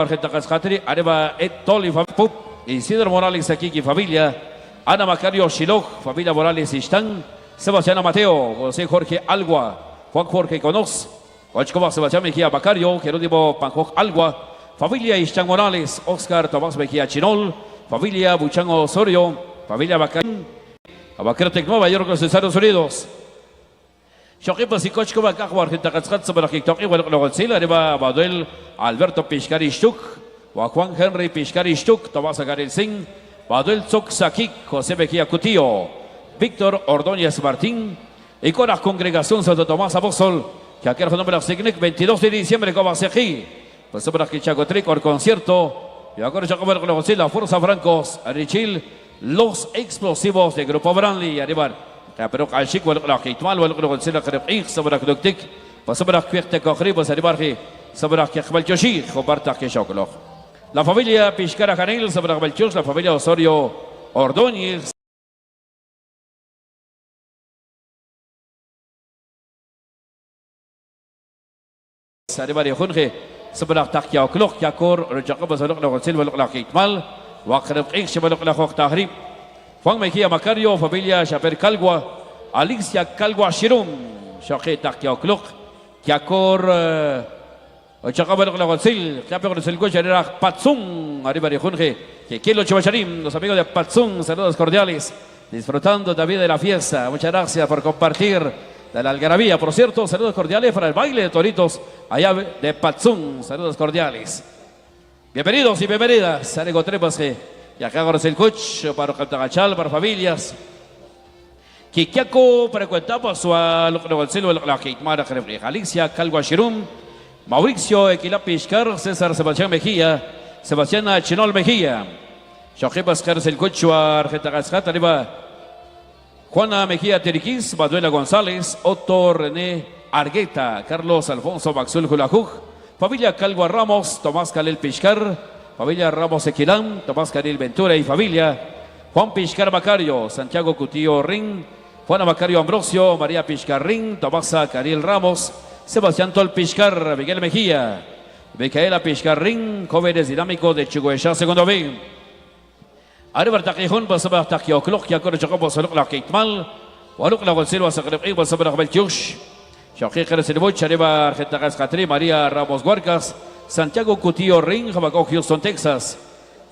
Argenta Cascatri, Areva Etol y Pup, Isidro Morales aquí y familia, Ana Macario Shilog, familia Morales Istán, Sebastián Mateo, José Jorge Algua, Juan Jorge Conos, Ochcova Sebastián Mejía Macario, Jerónimo Panjoj Algua, familia Istán Morales, Oscar Tomás Mejía Chinol, familia Buchango Osorio, familia Bacarín, Abacrete Nueva York, los Estados Unidos. Shokipa Sikochkova Kahwa Argenta Cascat sobre la TikTok y Walcila, Areva Baduel, Alberto Piscari Stuk, Juan Henry Piscari Stuk, Tomás Agarel Singh, Baduel Tzok Sakik, José Mejía Cutillo, Víctor Ordóñez Martín, y con la congregación Santo Tomás Apóstol, que aquí el nombre de Signic, 22 de diciembre, como Seji, pues sobre la Kichacotric, el concierto, y ahora ya como la Fuerza Francos, Arichil, los explosivos de Grupo Branly, Arribar. Pero al chico la kitmal wal qulsila qriq sabra kduktik pasabra kwiqta qrib wasaribarhi sabra qbal joshi khobarta qshoklo la familia Piscara Canel sabra qbal josh la familia Osorio Ordóñez saribari khunge sabra taqya qloq yakor rjaqab sabra qulsil wal kitmal wa qriq shabal qloq tahrib Juan Mejía Macario, familia Chaper Calgua, Alicia Calgua Shirum, Shaqeta Kiakluk, Kiakor, Chacabel Glagosil, Kiapel Selgocha, Patzung, arriba de Junge, que Kilo Chivacharim, los amigos de Patzung, saludos cordiales, disfrutando también de la fiesta. Muchas gracias por compartir de la algarabía. Por cierto, saludos cordiales para el baile de toritos allá de Patzung, saludos cordiales. Bienvenidos y bienvenidas, Arego Trepas y acá ahora es el coach para Cantagachal, para familias. Kikiako para cuentamos a la Kitmara Alicia Calgua Shirum, Mauricio Equilapishcar, César Sebastián Mejía, Sebastián Chinol Mejía. Shojipas Cares el coach a Argentagascat, arriba Juana Mejía Teriquís, Manuela González, Otto René Argueta, Carlos Alfonso Maxul Julajuj, familia Calgua Ramos, Tomás Calel Pishcar. Familia Ramos Equilán, Tomás Caril Ventura y familia, Juan Piscar Macario, Santiago Cutillo Ring, Juana Macario Ambrosio, María Piscar Ring, Tomás Caril Ramos, Sebastián Tol Piscar, Miguel Mejía, Micaela Piscar Ring, jóvenes dinámicos de Chiguecha, segundo B. Arriba Taquijón, pasaba Taquio Clock, ya con el Chacopo Saluk la Keitmal, Waluk la Gonzalo, Sacrep, pasaba la Belchush, Shaquí Jerez el Boch, arriba Argentagas Catri, María Ramos Guarcas, Santiago Cutillo Ring, Jabaco, Houston, Texas.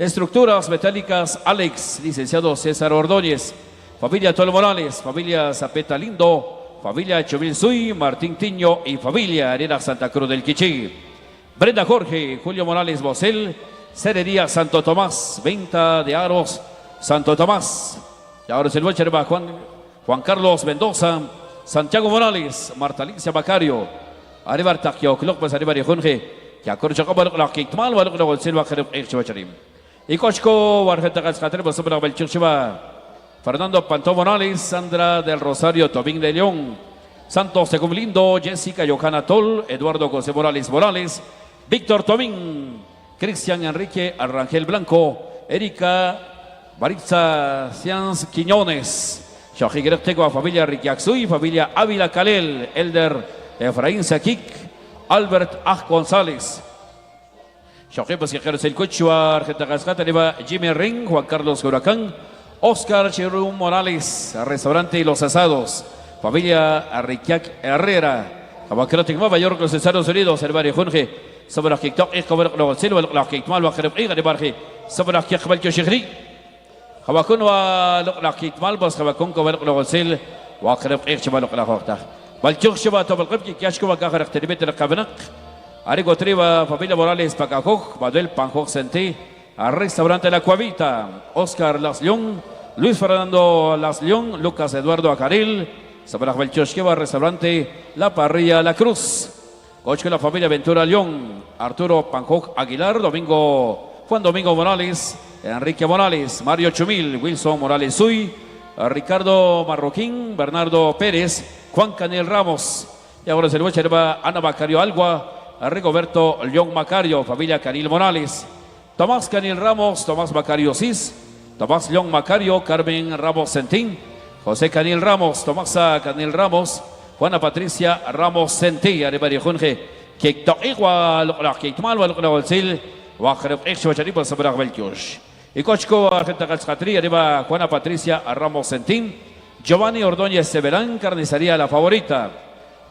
Estructuras metálicas, Alex, licenciado César Ordóñez. Familia Tol Morales, familia Zapeta Lindo, familia Chovil Sui, Martín Tiño y familia Arena Santa Cruz del Quiché. Brenda Jorge, Julio Morales Bosel, Cerería Santo Tomás, venta de aros Santo Tomás. Y ahora es el Bocher Juan Carlos Mendoza, Santiago Morales, Marta Alicia Macario, arriba Taquio Clock, pues arriba de Jorge. Ya corcha como la Kitmal, o lo que Silva Chivacharim. Y Cochco, Argenta Cascatre, pues sobre el Churchiva. Fernando Pantó Morales, Sandra del Rosario, Tobín de León, Santos Segulindo, Jessica Johanna Tol, Eduardo José Morales Morales, Víctor Tobín, Cristian Enrique Arrangel Blanco, Erika Baritza Cianz Quiñones, Shahigretego, familia Riquiaxuy, familia Ávila Calel, Elder Efraín Sakik, Albert Aj González. Shojipas que ejerce el Cochua, Argenta Cascata, lleva Jimmy Ring, Juan Carlos Huracán, Oscar Chirum Morales, Restaurante y Los Asados, familia Arriquiac Herrera, Abacrotic Nueva York, los Estados Unidos, el barrio Junge, sobre la TikTok, es como el Silva, la Kitmal, la Jerez, de Barge, sobre la Kiakbal Yoshigri, Jabacón, la Kitmal, pues Jabacón, como el Sil, la Jerez, Chimal, la Horta. Balchuk Shiba Tobalqibki, Kiashkova Kahar Teribet el Kabanak, Arigo Triba, familia Morales Pacajoj, Badel Panjoj Sentí, al restaurante La Cuavita, Oscar Las León, Luis Fernando Las León, Lucas Eduardo Acaril, Sabraj Belchoshkeva, restaurante La Parrilla La Cruz, Cochque la familia Ventura León, Arturo Panjoj Aguilar, Juan Domingo Morales, Enrique Morales, Mario Chumil, Wilson Morales Sui, Ricardo Marroquín, Bernardo Pérez, Juan Canel Ramos, y ahora se le va Ana Macario Algua, Rigoberto León Macario, familia Canil Morales, Tomás Canil Ramos, Tomás Macario Cis, Tomás León Macario, Carmen Ramos Sentín, José Canil Ramos, Tomás Canil Ramos, Juana Patricia Ramos Sentí, Arriba de Junge, que igual la que mal o el وخرب إيش وشري بس برا بالكوش يكوشكو أرجنتا كاتسكاتري arriba Juana Patricia Ramos Sentín Giovanni Ordóñez Severán Carnicería La Favorita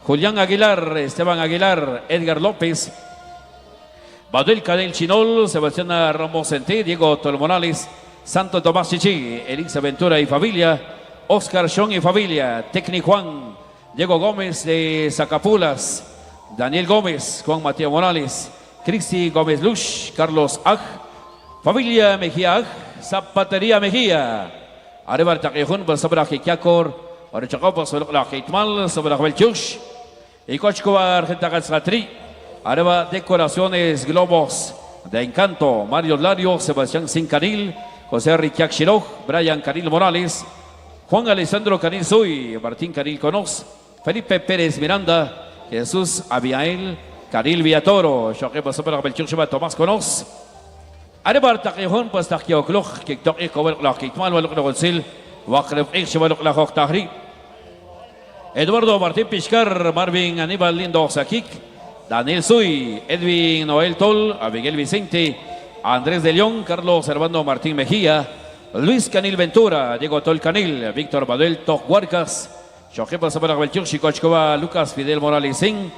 Julián Aguilar Esteban Aguilar Edgar López Badel Cadel Chinol Sebastián Ramos Sentín Diego Tolmonales Santo Tomás Chichi Elix Aventura y familia Oscar Sean y familia Tecni Juan Diego Gómez de Zacapulas Daniel Gómez Juan Mateo Morales Cristi Gómez Lush Carlos Aj Familia Mejía Aj Zapatería Mejía Arriba Taquijun bersabra Kikiakor Archakop bersabra Kitmal bersabra Belchush y Cochcoa Argenta Calzatri Arriba Decoraciones Globos de Encanto Mario Lario Sebastián Sincanil José Riquiac Shiroj Brian Canil Morales Juan Alessandro Canil Soy Martín Canil Conos Felipe Pérez Miranda Jesús Abiael Canil Villatoro Shoque bersabra Belchush Tomás Conos Arriba Taquijun pues Taquiokloj Kiktok Ikowel la Kitmal Waluknogsil Wakref Ik Waluknogok Tahri Eduardo Martín Pichcar Marvin Aníbal Lindo Sakik Daniel Suy Edwin Noel Tol Abigail Vicente Andrés de León Carlos Servando Martín Mejía Luis Canil Ventura Diego Tol Canil Víctor Manuel Tok Huarcas Shoque Pasabara Belchuk Chicochcova Lucas Fidel Morales Sin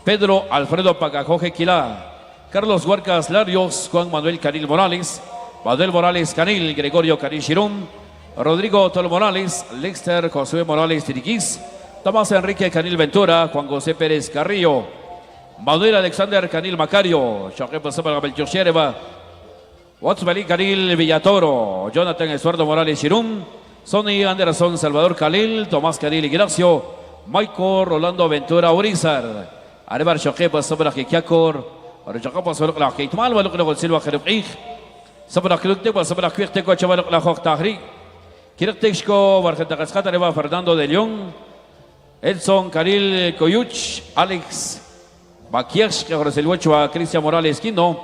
Pedro Alfredo Pacajoje Quilá Carlos Huarcas Larios, Juan Manuel Canil Morales, Manuel Morales Canil, Gregorio Canil Girón, Rodrigo Tol Morales, Lexter Josué Morales Tiriquís, Tomás Enrique Canil Ventura, Juan José Pérez Carrillo, Manuel Alexander Canil Macario, Choque Pasaba Belchur Shereba, Watsbali Canil Villatoro, Jonathan Estuardo Morales Girón, Sonny Anderson Salvador Calil, Tomás Canil Ignacio, Michael Rolando Ventura Urizar, Arebar Choque Pasaba Kikiakor, ورجعوا بصورك لا كيتمال ولك نقول سلوا خرب إيخ صبرك لكتك وصبرك كيرتك وشبالك لا خوك تاخري كيرتك شكو ورخد تقسقط ربا فرداندو دي ليون إدسون كاريل كويوتش أليكس باكيرش كورسلوتش وكريستيان موراليس كينو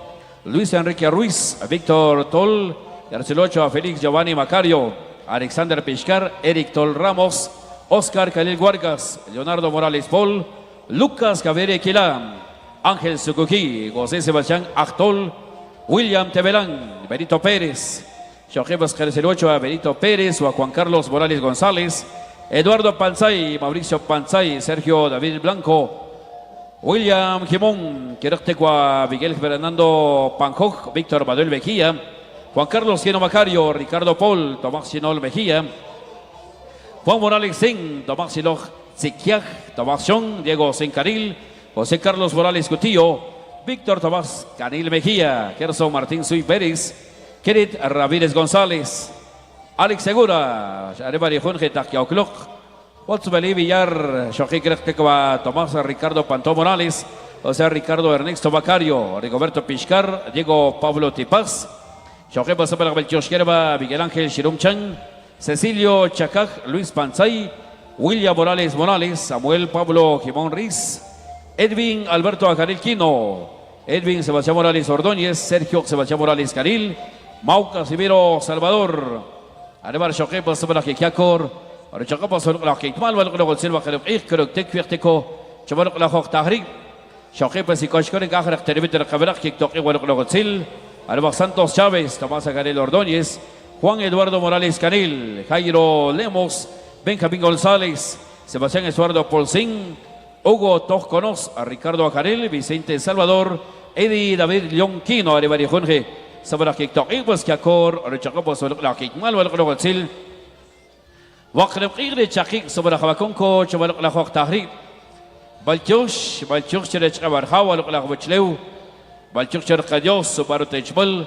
لويس إنريكي رويس فيكتور تول كورسلوتش وفيليكس جواني ماكاريو ألكسندر بيشكار إريك تول راموس أوسكار كاليل غواركاس ليوناردو موراليس بول لوكاس كافيري كيلام Ángel Sukuki, José Sebastián Achtol, William Tebelán, Benito Pérez, Shoquebas Jercelocho, Benito Pérez, o a Juan Carlos Morales González, Eduardo Panzay, Mauricio Panzay, Sergio David Blanco, William Jimón, Queroctecua, Miguel Fernando Panjoj, Víctor Manuel Mejía, Juan Carlos Geno Macario, Ricardo Paul, Tomás Chinol Mejía, Juan Morales Sen, Tomás Siloj Ziquiaj, Tomás Chong, Diego Sencaril, José Carlos Morales Cutillo, Víctor Tomás Canil Mejía, Gerson Martín Suy Pérez, Kerit Ramírez González, Alex Segura, Arebari Junge Taquiaucloc, Watsbali Villar, Shoji Crectecoa, Tomás Ricardo Pantó Morales, José Ricardo Ernesto Bacario, Rigoberto Pichcar, Diego Pablo Tipaz, Shoji Pasabela Belchosquerba, Miguel Ángel Shirum Chan, Cecilio Chacaj, Luis Panzay, William Morales Morales, Samuel Pablo Jimón Riz, Edwin Alberto Acaril Quino, Edwin Sebastián Morales Ordóñez, Sergio Sebastián Morales Caril, Mau Casimiro Salvador, Arebar Shoquepa sobre la Kikiakor, Archacapa sobre la Kikmal, Valgo Silva Jereb Ik, Keroktek Virteco, Chavarok la Hok Tahri, Shoquepa Sikoshkore, Gahrak Tereviter Kaverak, Kiktok, Valgo Sil, Arebar Santos Chávez, Tomás Acaril Ordóñez, Juan Eduardo Morales Canil, Jairo Lemos, Benjamín González, Sebastián Estuardo Polsín, Hugo Tosconos, a Ricardo Acarel, Vicente Salvador, Eddie David Leonquino, Arebari Junge, Sabra Kiktok, Ibas Kiakor, Richacopos, la Kikmal, Valgo Sil, Wakreb Igre Chakik, Sabra Habaconco, Chavalok la Hok Tahri, Balchush, Cherech Abarjawa, la Huchleu, Balchuch Chercadios, Subaru Techbol,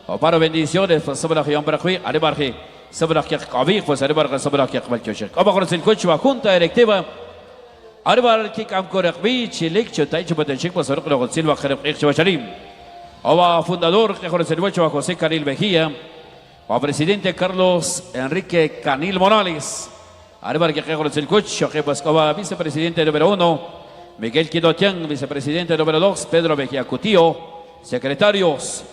o para bendiciones, pues Sabra Yambrahui, Arebarje, Sabra Kiakabi, pues Arebarja Sabra Kiakbalchush. Abajo el coche, Junta Directiva. Arbar Kik Amkorek Beach, Lecture, Taicho Potenchik, Pasorok Silva, Jerez Charim. Oba fundador, Jerez José Canil Mejía. O presidente Carlos Enrique Canil Morales. Arbar Kik Jerez Coach, Shoque Pascova, vicepresidente número 1. Miguel Quidotian, vicepresidente número 2. Pedro Mejía Cutío. Secretarios: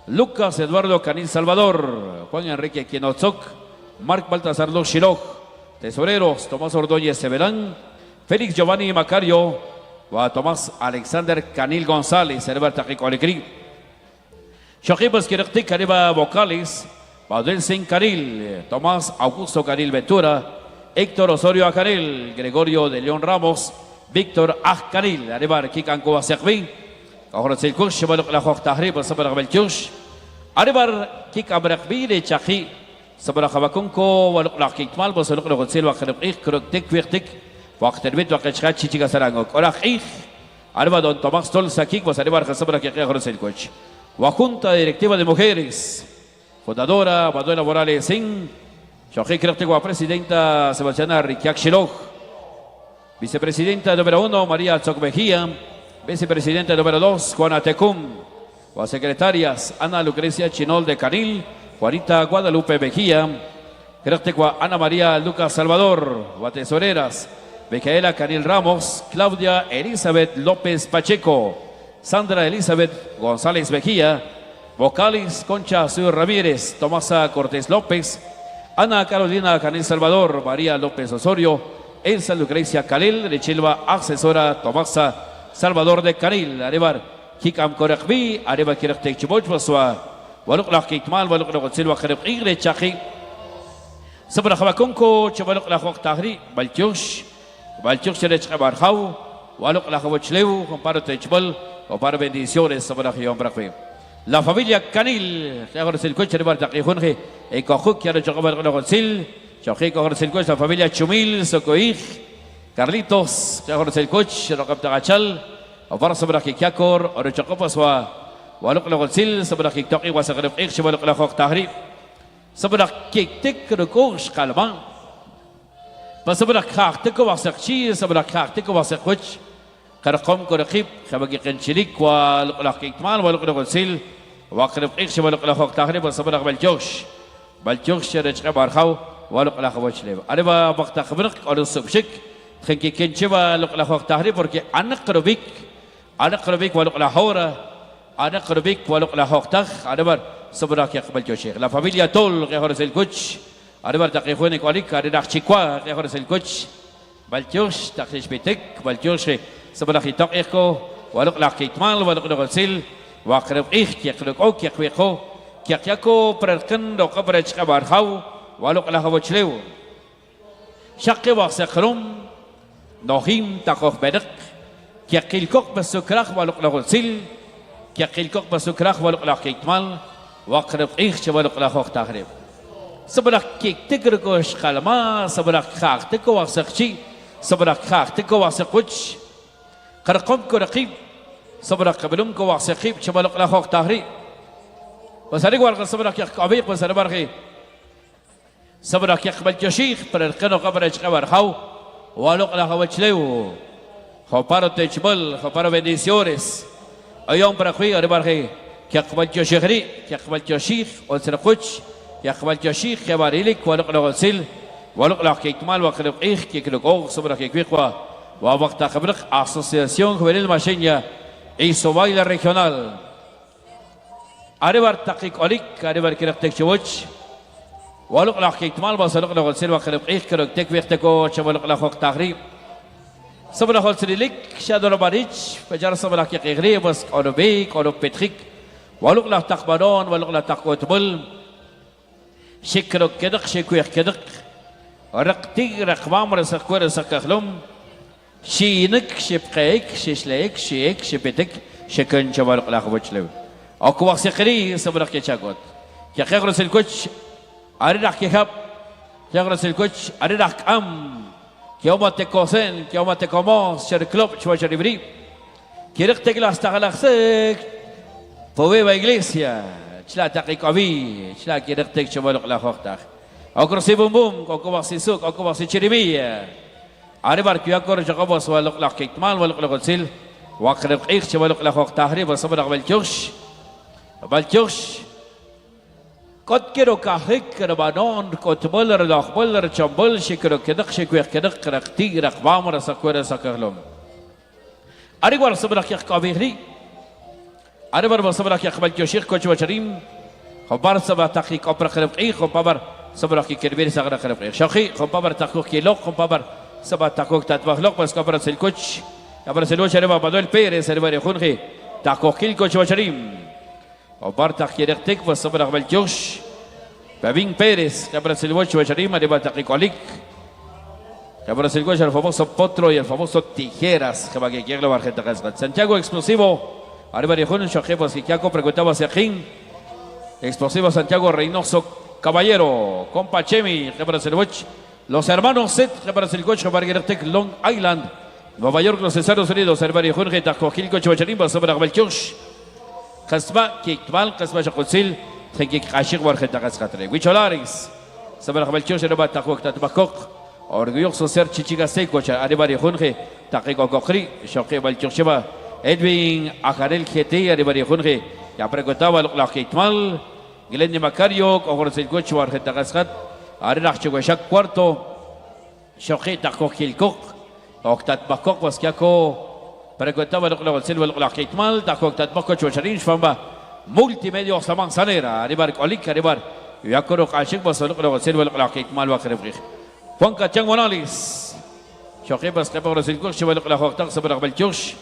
Lucas Eduardo Canil Salvador, Juan Enrique Quinotzok, Marc Baltasar Los Shiroj. Tesoreros: Tomás Ordóñez Severán, Félix Giovanni Macario, Tomás Alexander Canil González, Herbert Taquico Alecrí. Shokibas Kirektik arriba vocales. Baudel Sin Caril, Tomás Augusto Caril Ventura, Héctor Osorio Acaril, Gregorio de León Ramos, Víctor Caril, arriba Kikan Kowa Servi, Kahor Silkush, Balok la Hok Tahri, Sabar Belchush, arriba Kika Brakbi de Chahi, Sabar Habakunko, Balok la Kikmal, Bosolok la Silva Krek, Krek, Virtik, Wakter Bit, Wakachka, Chichiga Sarango, Korak arriba Don Tomás Tol Sakik, was arriba Sabra Kikah Silkush, Wajunta Directiva de Mujeres. Fundadora Manuela Morales Singh, Shoji Kretegua Presidenta Sebastiana Rikiak Shiloj, Vicepresidenta número 1 María Tzok Mejía, Vicepresidenta número 2 Juana Tecum, Secretarias Ana Lucrecia Chinol de Caril, Juanita Guadalupe Mejía, Kretegua Ana María Lucas Salvador, Tesoreras Micaela Caril Ramos, Claudia Elizabeth López Pacheco, Sandra Elizabeth González Mejía, Vocales Concha Sur Ramírez, Tomasa Cortés López, Ana Carolina Canel Salvador, María López Osorio, Elsa Lucrecia Calil, Richelva Asesora Tomasa Salvador de Canil, Arebar Kikam Korekbi, Areba Kirektek Chiboch Basua, Waluk la Kikmal, Waluk la Silva Kerek Igre Chahi, Sabra Habakonko, Chabaluk la Hok Tahri, Balchush Cherech Barhau, Waluk la Hawachleu, Comparo Techbal, Comparo Bendiciones, Sabra Hiom Brakbi. La familia Canil, que ahora se encuentra en el barrio de Junge, y Cojuk, que ahora se encuentra en el Gonzil, Choji, que ahora se encuentra la familia Chumil, Socoig, Carlitos, que ahora se encuentra en el Captagachal, ahora sobre la Kiakor, ahora se encuentra en el Gonzil, sobre la Kiktoki, o sobre el sobre la Hoktahri, sobre la Kiktik, Rukush, Kalman, sobre la Kaktik, o Sakchi, sobre la Kaktik, o Sakuch, Karqom Korekib, Habaki Kenchilik, la Kikman, o el Gonzil, وقرب إيش ولق له وقت آخر بس برق بالجوش شرج بارخاو ولق له وش ليه أربعة وقت خبرك أو السبشك خنكي كنشوا ولق له وقت آخر porque أنا قربك ولق له هورا أنا قربك ولق له وقت أربعة سبرق يقبل جوش la familia Tol que ahora el coach أربعة تقيفونك ولك أربعة شكوا que ahora el coach بالجوش تقيش بيتك بالجوش سبرق يتقيكو ولق له كيتمال ولق له غسيل وقرب إيش يقولك أو يقولكوا كيكو بركن لو قبرج كبارخاو ولق له وجلو شق وسقرم نهيم تقف بدق كيقلكوك بسكرخ ولق له غسيل كيقلكوك بسكرخ ولق له كيتمال وقرب إيش ولق له تغرب سبرك كيك تقرقوش خلما سبرك خاخ تكو وسقشي سبرك خاخ تكو وسقوش قرقم كرقيب صبرك قبلهم كوا سقيب شبالق لا خوك تهري بس هذيك ورق صبرك يقابيق بس هذا صبرك يقبل جشيخ بركنو قبرج قبر خو والق لا خوش ليو خو بارو تجبل خو بارو بنديسيورس أيام برخوي هذا برخي يقبل جشيخري يقبل جشيخ وسرقوش يقبل جشيخ يباريلك والق لا غسيل والق لا كيكمال وقلب إيخ كيكلوك أو صبرك يقبيقوا ووقت خبرك أسوسياسيون خويل ماشينيا y su baile regional. Arribar Takik Olik, Arribar Kirektek Chivoch, Waluk la Kikmal, Basaluk la Silva Kirek, Kirektek Virteko, Chavaluk la Hok Tahri, Sabra Holsrilik, Shador Barich, Pajar Sabra Kikri, was Orobek, Orob Petrik, Waluk la Takbaron, Waluk la Takotbul, Shikrok Kedek, Shikwek Kedek, Raktig, Rakmam, Sakur, Sakahlum, شينك شبقيك ششليك شيك شبتك شكن شبارق لا خوش له أكو وقت قري صبرك يشاقط يا خير الكوتش أريدك كهب يا خير الكوتش أريدك كيوم تكوسن كيوم تكوموس شر كلوب شو شريبري كيرك تقلا استغلق سك فوي بإغليسيا شلا تقيك أبي شلا كيرك تك شبارق لا خوختك أكو سيبوم بوم أكو وقت سوق أكو وقت شريبية أربعة كياكور جقبس ولق لا كيكمال ولق لا غسيل وقرب إيش ولق لا خوك تهري بصبر بالجوش قد كيرو كهيك ربانون كتبلر لاخبلر شمبل شكرو كدق شكويخ كدق رقتي رقبام رسكور سكهلم أربعة صبر كيخ كابيري أربعة بصبر كيخ بالجوشيخ كوش وشريم خبر صبر تحقيق أبر قرب إيه خبر صبر كيكربير سغر قرب إيه شاخي خبر تحقيق كيلو خبر سبا تاكوك تتبخلق بس كبر سلكوش أربا بدول بيرس أربا يخونخي تاكوك كيل كوش وشريم وبارتق كيرتك وصبر قبل جوش بابين بيريز قبل الوش وشريمة de Batacicolic قبل الوش el famoso potro y el famoso tijeras que va que quiere la barjeta cascat Santiago explosivo arriba de Juan Shojebos y Kiako preguntaba hacia Jim explosivo Santiago Reynoso Caballero compa Chemi قبل الوش los hermanos Set قبل الوش Bargertec Long Island Nueva York los Estados Unidos arriba de Juan Getacojil Cocho Chariba sobre قبل جوش قسمة كيكتمال قسمة شقوسيل تنكيك عشيق ورخة قسقتري ويشولاريس سبب قبل تشوش ربا تقوك تتبقق أورجيوك سوسر تشيكا سيكوشا أريباري خونخي تقيق وقري شوقي بالتشوشبا إدوين أخاريل كيتي أريباري خونخي يابريكوتاوا لقلا كيكتمال جلني مكاريوك أخرسيل كوش ورخة قسقت أريناخ شوشاك كوارتو شوقي تقوك كيلكوك أو تتبقق وسكياكو Preguntaba lo Silva la Keitmal, Taco Tatbaco Chocharin, Famba, Multimedia La Manzanera, Arribar Colica, Arribar, Yakoro Kashik was lo Silva la Keitmal Wakrebri. Juan Cachang Monalis, Shokebas Capor Silco, la Hoctax sobre Belchush,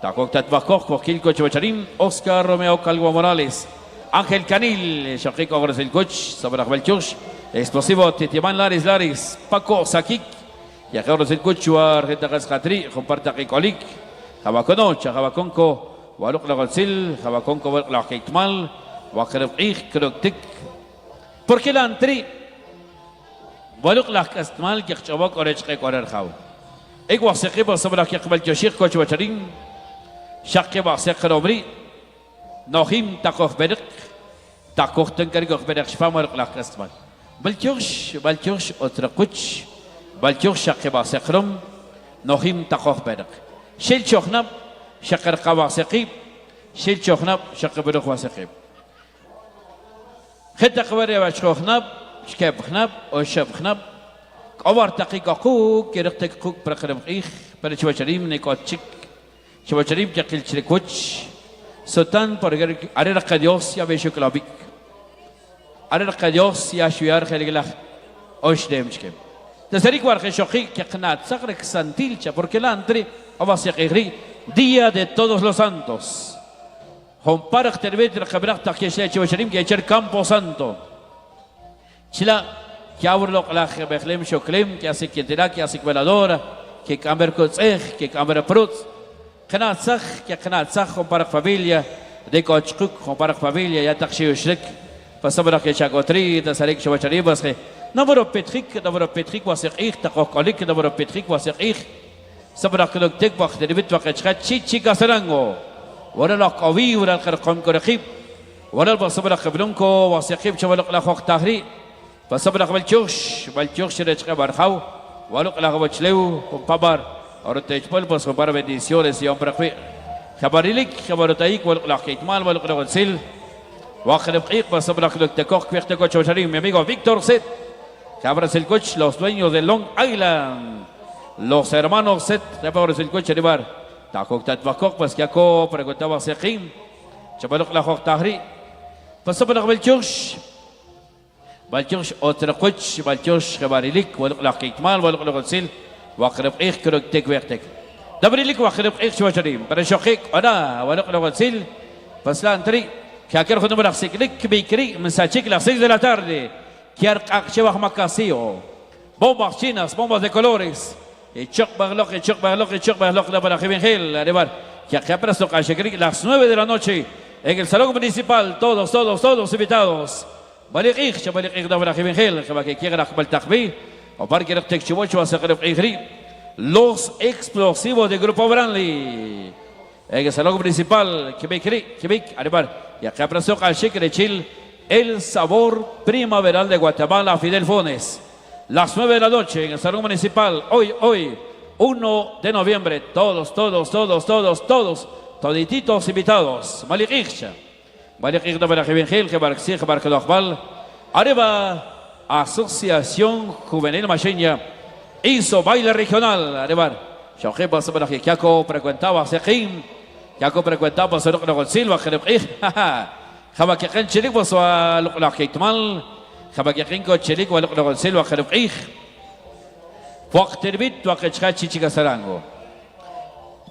Taco Tatbaco, Kilco Chocharin, Oscar Romeo Calvo Morales, Ángel Canil, Shokiko Silcoch, sobre Belchush, Explosivo Titiman Laris, Paco Sakik, Yakoro Silcoch, Argenta Cascatri, Comparta Colic. Jabaconocha, Jabaconco, Waluk la Gonzil, Jabaconco la Keitmal, Wakrepich, Kroktik. ¿Por qué la antri? Waluk la Kastmal, Kirchabok, Orechke, Orerhau. Egua Sekiba sobre la Kirkbal Yoshir, Kochwacharin, Shakeba Sekrobri, Nohim Takov Berek, Takov Tenkergov Berek, Famar la Kastmal. Balchosh, Otrakuch, Balchosh, Shakeba Sekrom, Nohim Takov Berek. شيل شخنب شقر قوا سقيب شيل شخنب شقر برخوا سقيب خد قواري واش خنب شكاب خنب او شاب خنب قوار تقيق قو كيرق قوق برقرب قيخ برش وشريم نيكوتشيك شوشريم تقيل شركوتش سلطان برغر ارق ديوس يا بيشو كلابيك ارق ديوس يا شويار خليغلا اوش ديمشكم تسريك ورخ شوخي كقنات صقرك سنتيلچا porque la entre Día de Todos los Santos. Homparach terbet rakabrak takesha chawasharim que echar Campo Santo. Chila que abro la behlem shoklem que hace quentera que hace veladora que camber kotzech que camber prut. Knatzach homparach familia de kochkuk homparach familia ya takshiu shrik. Pasabra que chagotri tasarek chawasharim basque. Navoro Petrik was ich takokolik navoro Petrik was ich صبرك لك تكبخ تربيت وقت شخات شيء كسرانغو ولا القوي ولا القرقم كرخيب ولا البصبرك بلونكو وسيقيب شوالق لخوخ تهري فصبرك بالجوش رجع برخاو ولق لخوخ شلو وبابر أردت بل بس بابر بديسيورس يوم برخوي خبريلك خبرتايك ولق لخيتمال ولق لخسيل واخر بقيق فصبرك لك تكوخ كويختكو شوشريم mi amigo Víctor Set cabras el coach los dueños de Long Island Los hermanos Set, repagores el coche de bar. Takok Tatbakok, pues que ako preguntaba Sekim. Chabalok la Hok Tahri. Pasó por el Balchosh. Balchosh, otro coche, Balchosh, Gebarilik, Walok la Kitmal, Walok la Gonsil, Wakrep Ich, Kroktek Vertek. Dabrilik, Wakrep Ich, Shwacharim. Para Shokik, Ona, Walok la Gonsil, Paslan Tri, que aquel joven de Siklik, Bikri, Mensachik, las 6 de la tarde. Kiar Akshewak Macasio. Bombas chinas, bombas de colores. Choc Barlock, la para Gel, Arebar, que apenas toca las 9 de la noche en el Salón Municipal, todos invitados. Balikich, la para Gel, que quiera el Takbi, o Parque Rectech Chivocho, a Sakarov Igri, los explosivos del Grupo Branly. En el Salón Municipal, Quebec, Arebar, y apenas toca el sabor primaveral de Guatemala, Fidel Fones. Las 9 de la noche en el Salón Municipal, hoy, 1 de noviembre, todos, todititos invitados. Malik Iksha, para Gel, que para que lo Arriba, Asociación Juvenil Macheña, hizo baile regional. Arriba, Shojepa sobre la Kiako frecuentaba Sekim, Kiako frecuentaba Sorok Silva, Jaba que Ken Chilik was la Kitmal. خباكينكو تشيليك ولق لغسيل وخرقيخ وقت البيت وقت شخات شيشيكا سرانغو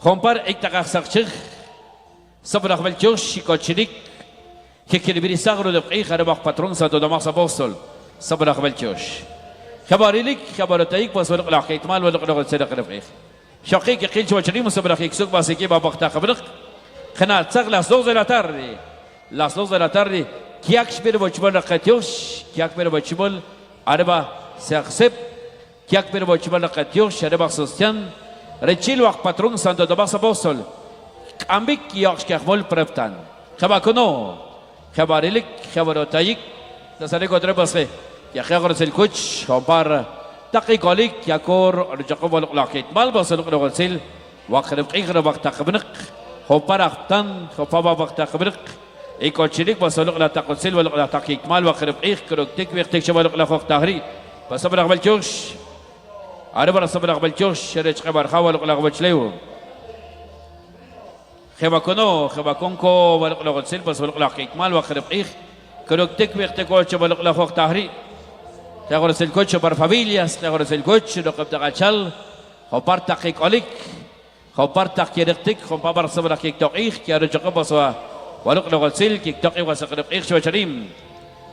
خمبار اكتاق سخشخ صبر اخبال جوش شيكو تشيليك que biri sagro de قيخ رباق patrón santo دماغ apóstol صبر أقبلتوش خباري لك خبرتيك بس ولق لا احتمال ولق لا سرق رفيق شقيق قيل شو شريم صبر أخيك سوق بس كي بابق تقبلق خنا تسق las 2 de la tarde كياكش بير بوشبل رقتيوش كياك بير بوشبل أربعة سيخسب كياك بير بوشبل رقتيوش أربعة سوستيان رجيل وقت patrón santo دماغ apóstol أمبيك كياكش كيخبل بربتان خباكونو خباري لك خبرتيك تسالي كتر بس يا أخي أقرأ الكوتش خبر دقيقة لك يا كور رجعوا بالقلاقيت مال بس القلاقيت سيل وقرب إغرب وقت تقبنق خبر أختن خبر وقت تقبنق إيكوتشيلك بس القلا تقول سيل والقلا تقيت مال وقرب إغ كروك تك وقتك شباب القلا خوك تهري بس صبر قبل جوش عرب صبر قبل جوش رج خبر خاول القلا قبل شليو خبكونو خبكونكو والقلاقيت سيل بس القلاقيت مال وقرب إغ كروك تك وقتك شباب القلا خوك تهري تغرس الكوتش بر فاميلياس تغرس الكوتش رقب تغشل خبر تحقيق عليك خبر تحقيقتك خبر صبر حقيق تقيق يا رجق بسوا ولق لغسل كي تقيق وسقرب إيش شو شريم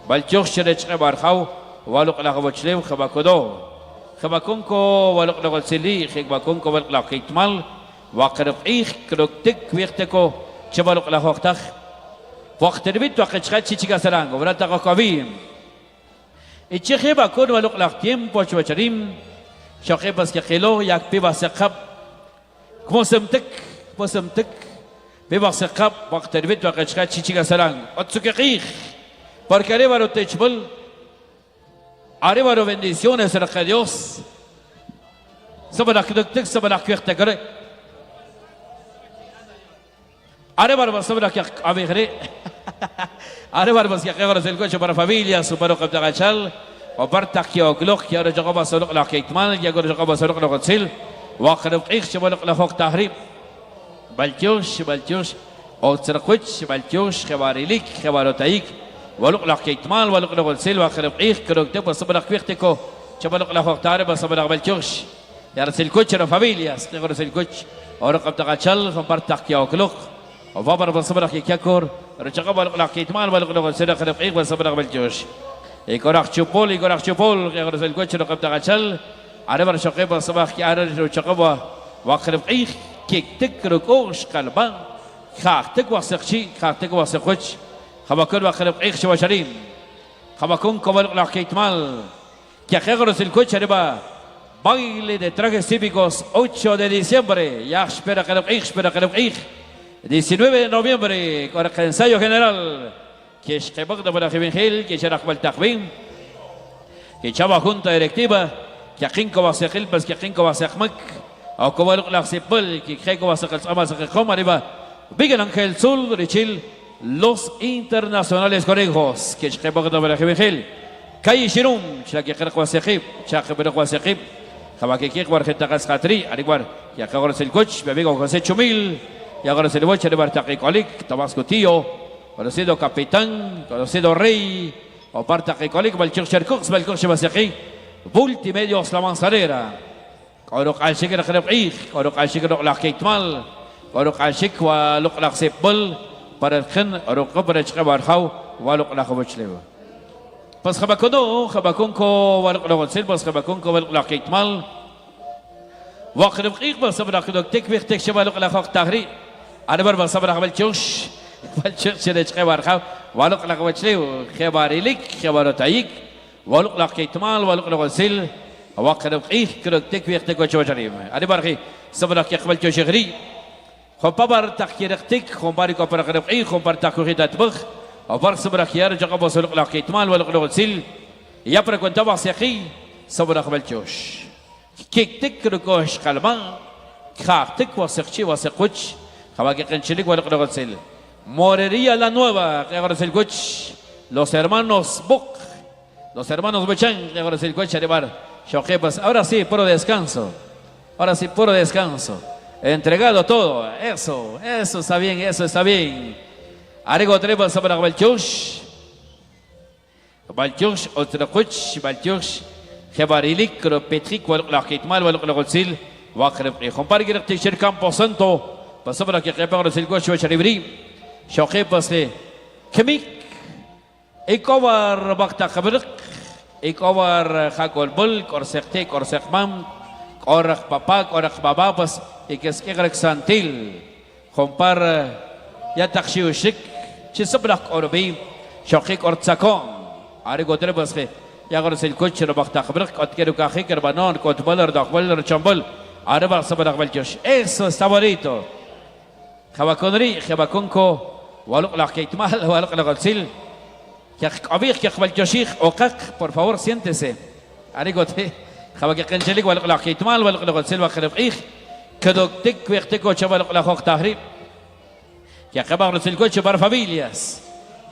بل جوش رجق برخاو ولق لغوشليم خبكودو خبكونكو ولق لغسلي خيك بكونكو ولق لحقيق مال وقرب إيش كركتك ويختكو شبالق لغوختخ وقت ربيت وقت شخص شيء كسرانغ ولا تقاقبيم الشيخ بكون ولق لقتيم بوش وشريم شيخ بس كقيلو ياك بيباسقب كمسمتك بيباسقب وقت ربيت وقت شخص شيء كسرانغ أتسكقيخ porque arriba techbol arriba bendiciones de Dios sabana kduktik sabana kwiqtakre arriba sabana kwiqabigre arriba bas kaqras el coche para familias para qabtagachal وبرتك يا غلوخ يا رجع بسلق لا كيتمان يا رجع بسلق لا قتسل واقرب قيخ شبلق لا فوق تهريب بلتوش او ترقوش بلتوش خباريليك خبارتايك ولق لا كيتمان ولق لا قتسل واقرب قيخ كروك تب صبرق وقتكو شبلق لا فوق تهريب صبرق بلتوش يا رسل كوتش لا فاميلياس يا رسل كوتش او قبتغachal وبرتك يا غلوخ وبابر بصبرق يكور رجع بلق لا كيتمان ولق لا قتسل واقرب قيخ وصبرق بلتوش يكورخ شوبول يغرس الكوتش رقب تغشل عربر شقيبه صباح كي عرر شقبه وقرب ايخ كيك تكركوش قلبا خاختك وسخشي خاختك وسخوش خبكون وقرب ايخ شو شريم خبكون كبل لا كيتمال كي يغرس الكوتش ربا baile de trajes típicos 8 de diciembre ya espera قرب ايخ 19 de noviembre con el ensayo general que es que bagda para Gil, que será el Takbim, que chava junta directiva, que Jinko va a ser Gil, pues que Jinko va a ser Mak, o como la Sepul, que Jinko va a ser Gil, arriba, Big Ángel Sul, Richil, los internacionales conejos, que es que bagda para Gil, Kai Shirum, que Jinko va a ser Gil, que va a ser Gil, Java que Jinko va a ser Gil, arriba, que ahora es el coach, me vengo con 8,000, y ahora es el boche de Bartaque Kolik, Tabasco Tío. conocido capitán, conocido rey, o parte Kikolik, Balchuk Sherkux, Balchuk Shebaseki, Multimedios La Manzanera, Korok al Shik Rakhrib, Korok al Shik Rok Keitmal, Korok al Shik wa Lok Laksepul, para el Khen, Korok Kobrech Kabarhau, Walok Lakobuchlev. Pas Habakono, Habakonko, Walok Lakotsel, Pas Habakonko, Walok Keitmal, Wakrib Ikbal Sabrakudok, Tekvik Tek Shebalok Lakok Tahri, Adabar Sabrak Balchush. والشيخ شريج خبر خاو ولق لق وجلي خبر لك خبر تايك ولق لق كيتمال ولق لق وسيل وقرب قيخ كرك تكويخ تكو جوجريم ادي برخي صبرك يقبل جوجري خبر تخيرتك خبر كبر قرب قيخ خبر تكويخ تطبخ وبر صبرك يرجع قبل ولق لق كيتمال ولق لق وسيل يبرك كنت واسقي صبرك بالجوش كيك تكركوش قلبان خاطك واسقشي واسقوش خبر كنشلك ولق لق وسيل Morería la Nueva, que ahora es el coach, los hermanos Buk, los hermanos Bechan, que ahora es el coach, ahora sí, puro descanso, entregado todo, eso está bien, Arego Treba sobre Balchush, otro coach, Balchush, Jebarilik, Petric, la Kitmal, la Gotzil, Wakrep, y Jumpar Girticher Campo Santo, pasó para que ahora es el coach, Charibri. شوقي بس لي كميك Ikovar bakta kabrik, ikovar hakol bul, korsekte, korsekmam, korak papa, korak baba, pas ikeskegrak santil, kompar ya takshiushik, chisabrak orbi, shokik ortsakon, ari gotre baske, ya gorsil kuch bakta kabrik, otkeru kahik erbanon, kotbalar dakbalar chambul, ari bak sabrak baljosh. Eso está bonito. Jabaconri, jabaconco, waluk la keitmal, waluk la golsil. Abir que jabal yoshik okak, por favor siéntese. Arigote, jabal que canchelik waluk la keitmal, waluk la golsil wa kharif. Kedok tek kuerteko chaval la hok tahrib. Ya kabar rosil coche para familias.